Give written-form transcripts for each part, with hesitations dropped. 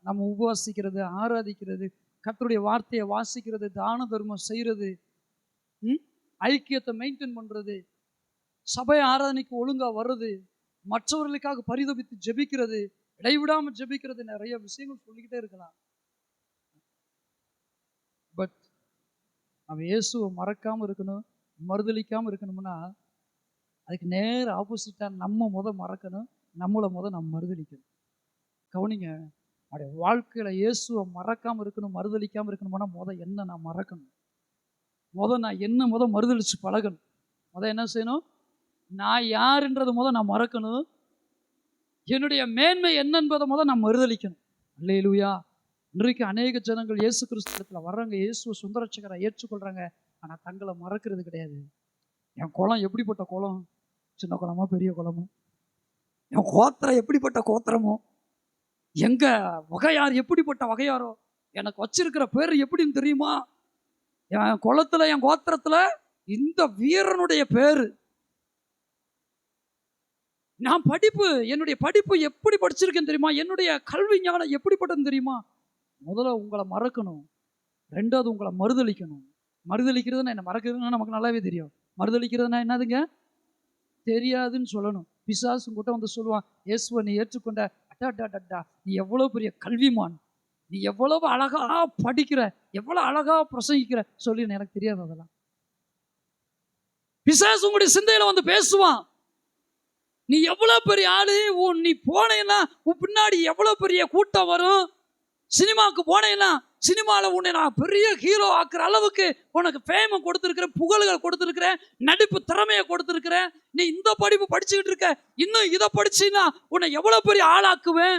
நம்ம உபவாசிக்கிறது, ஆராதிக்கிறது, கர்த்தருடைய வார்த்தையை வாசிக்கிறது, தான தர்மம் செய்யறது, ஐக்கியத்தை மெயின்டைன் பண்றது, சபை ஆராதனைக்கு ஒழுங்கா வர்றது, மற்றவர்களுக்காக பரிதபித்து ஜெபிக்கிறது, இடைவிடாம ஜெபிக்கிறது, நிறைய விஷயங்கள் சொல்லிக்கிட்டே இருக்கலாம். பட் நம்ம இயேசுவை மறக்காம இருக்கணும், மறுதளிக்காம இருக்கணும்னா அதுக்கு நேர ஆப்போசிட்டா நம்ம மறக்கணும், நம்மளை நம்ம மறுதளிக்கணும். கவனிங்க, அவருடைய வாழ்க்கையில இயேசுவை மறக்காம இருக்கணும், மறுதளிக்காம இருக்கணும்னா என்ன நான் மறக்கணும், நான் என்ன மறுதளிச்சு பழகணும். என்ன செய்யணும்? நான் யாருன்றது நான் மறக்கணும், என்னுடைய மேன்மை என்னன்பதை நான் மறுதளிக்கணும். அல்லேலூயா. இன்றைக்கு அநேக ஜனங்கள் இயேசு கிறிஸ்துவத்தில் வர்றாங்க, இயேசுவை சொந்த ரட்சகரை ஏற்றுக்கொள்றாங்க, ஆனால் தங்களை மறக்கிறது கிடையாது. என் குளம் எப்படிப்பட்ட குளம், சின்ன குளமோ பெரிய குளமோ, என் கோத்திரம் எப்படிப்பட்ட கோத்திரமோ, எங்க வகையார் எப்படிப்பட்ட வகையாரோ, எனக்கு வச்சிருக்கிற பேர் எப்படின்னு தெரியுமா, என் குளத்துல என் கோத்திரத்துல இந்த வீரனுடைய பேரு, நான் என்னுடைய படிப்பு எப்படி படிச்சிருக்கேன்னு தெரியுமா, என்னுடைய கல்வி ஞானம் எப்படிப்பட்டதுன்னு தெரியுமா. முதல்ல உங்களை மறக்கணும், ரெண்டாவது உங்களை மறுதளிக்கணும். மறுதளிக்கிறதுனா என்ன, மறக்கிறதுனா நமக்கு நல்லாவே தெரியும். மறுதளிக்கிறதுனா என்னதுங்க, தெரியாதுன்னு சொல்லணும். பிசாசும் கூட வந்து சொல்லுவான், இயேசுவை நீ ஏற்றுக்கொண்ட, அட்டா நீ எவ்வளவு பெரிய கல்விமான், நீ எவ்வளவு அழகா படிக்கிற, எவ்வளவு அழகா பிரசங்கிக்கிற சொல்லி எனக்கு தெரியாது. அதெல்லாம் பிசாசு உங்களுடைய சிந்தையில வந்து பேசுவான். நீ எவ்வளவு பெரிய ஆளு, நீ போனேன்னா உன் பின்னாடி எவ்வளவு பெரிய கூட்டம் வரும், சினிமாவுக்கு போனேன்னா சினிமாவில் உன்னை நான் பெரிய ஹீரோ ஆக்குற அளவுக்கு உனக்கு ஃபேமை கொடுத்துருக்கிறேன், புகழ்கள் கொடுத்துருக்கிறேன், நடிப்பு திறமையை கொடுத்துருக்கிறேன், நீ இந்த படிப்பு படிச்சுக்கிட்டு இருக்க, இன்னும் இதை படிச்சுன்னா உன்னை எவ்வளோ பெரிய ஆளாக்குவேன்,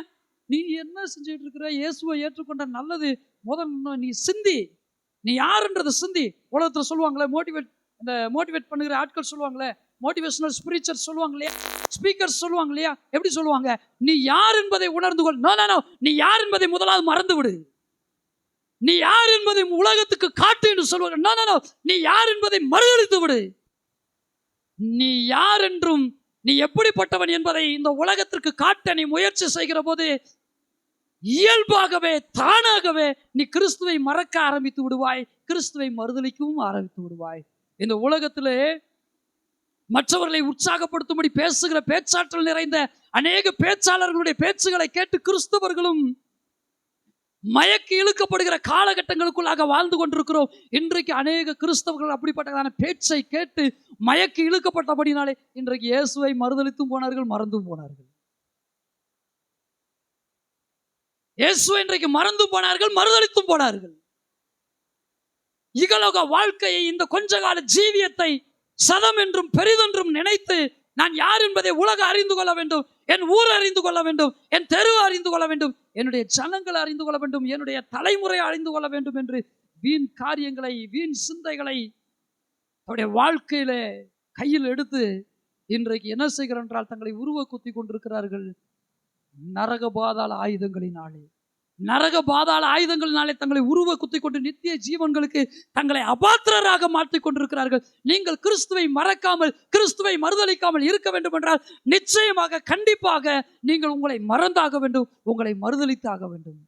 நீ என்ன செஞ்சுக்கிட்டு இருக்கிற, இயேசுவை ஏற்றுக்கொண்ட நல்லது, முதல்ல நீ சிந்தி, நீ யாருன்றதை சிந்தி. உலகத்தில் சொல்லுவாங்களே, மோட்டிவேட் பண்ணுகிற ஆட்கள் சொல்லுவாங்களே, மோட்டிவேஷனல் ஸ்பிரிச்சர் சொல்லுவாங்க இல்லையா, ஸ்பீக்கர் சொல்லுவாங்க இல்லையா, எப்படி சொல்லுவாங்க, நீ யார் என்பதை உணர்ந்து கொள். நோ, நீ யார் என்பதை முதலாவது மறந்து விடு. நீ யார் என்பதை உலகத்துக்கு காட்டு என்று சொல்வாங்க. நோ, நீ யார் என்பதை மறுதளித்து விடு. நீ யார் என்றும் நீ எப்படிப்பட்டவன் என்பதை இந்த உலகத்திற்கு காட்ட நீ முயற்சி செய்கிற போது இயல்பாகவே தானாகவே நீ கிறிஸ்துவை மறக்க ஆரம்பித்து விடுவாய், கிறிஸ்துவை மறுதளிக்கவும் ஆரம்பித்து விடுவாய். இந்த உலகத்திலே மற்றவர்களை உற்சாகப்படுத்தும்படி பேசுகிற பேச்சாற்றல் நிறைந்த அநேக பேச்சாளர்களுடைய பேச்சுகளை கேட்டு கிறிஸ்தவர்களும் மயக்கி இழுக்கப்படுகிற காலகட்டங்களுக்குள்ளாக வாழ்ந்து கொண்டிருக்கிறோம். இன்றைக்கு அநேக கிறிஸ்தவர்கள் அப்படிப்பட்டதான பேச்சை கேட்டு மயக்கி இழுக்கப்பட்டபடினாலே இன்றைக்கு இயேசுவை மறுதளித்தும் போனார்கள், மறந்தும் போனார்கள். இயேசுவை இன்றைக்கு மறந்தும் போனார்கள், மறுதளித்தும் போனார்கள். இகலோக வாழ்க்கையை, இந்த கொஞ்ச கால ஜீவியத்தை சதம் என்றும் பெரிதென்றும் நினைத்து நான் யார் என்பதை உலக அறிந்து கொள்ள வேண்டும், என் ஊர் அறிந்து கொள்ள வேண்டும், என் தெரு அறிந்து கொள்ள வேண்டும், என்னுடைய ஜனங்களை அறிந்து கொள்ள வேண்டும், என்னுடைய தலைமுறையை அறிந்து கொள்ள வேண்டும் என்று வீண் காரியங்களை, வீண் சிந்தைகளை அவருடைய வாழ்க்கையில கையில் எடுத்து இன்றைக்கு என்ன செய்கிறார் என்றால் தங்களை உருவ குத்தி கொண்டிருக்கிறார்கள். நரக பாதாள ஆயுதங்களினாலே தங்களை உருவ குத்தி கொண்டு நித்திய ஜீவன்களுக்கு தங்களை அபாத்திரராக மாற்றிக் கொண்டிருக்கிறார்கள். நீங்கள் கிறிஸ்துவை மறக்காமல், கிறிஸ்துவை மறுதளிக்காமல் இருக்க வேண்டும் என்றால் நிச்சயமாக, கண்டிப்பாக நீங்கள் உங்களை மறந்தாக வேண்டும், உங்களை மறுதளித்தாக வேண்டும்.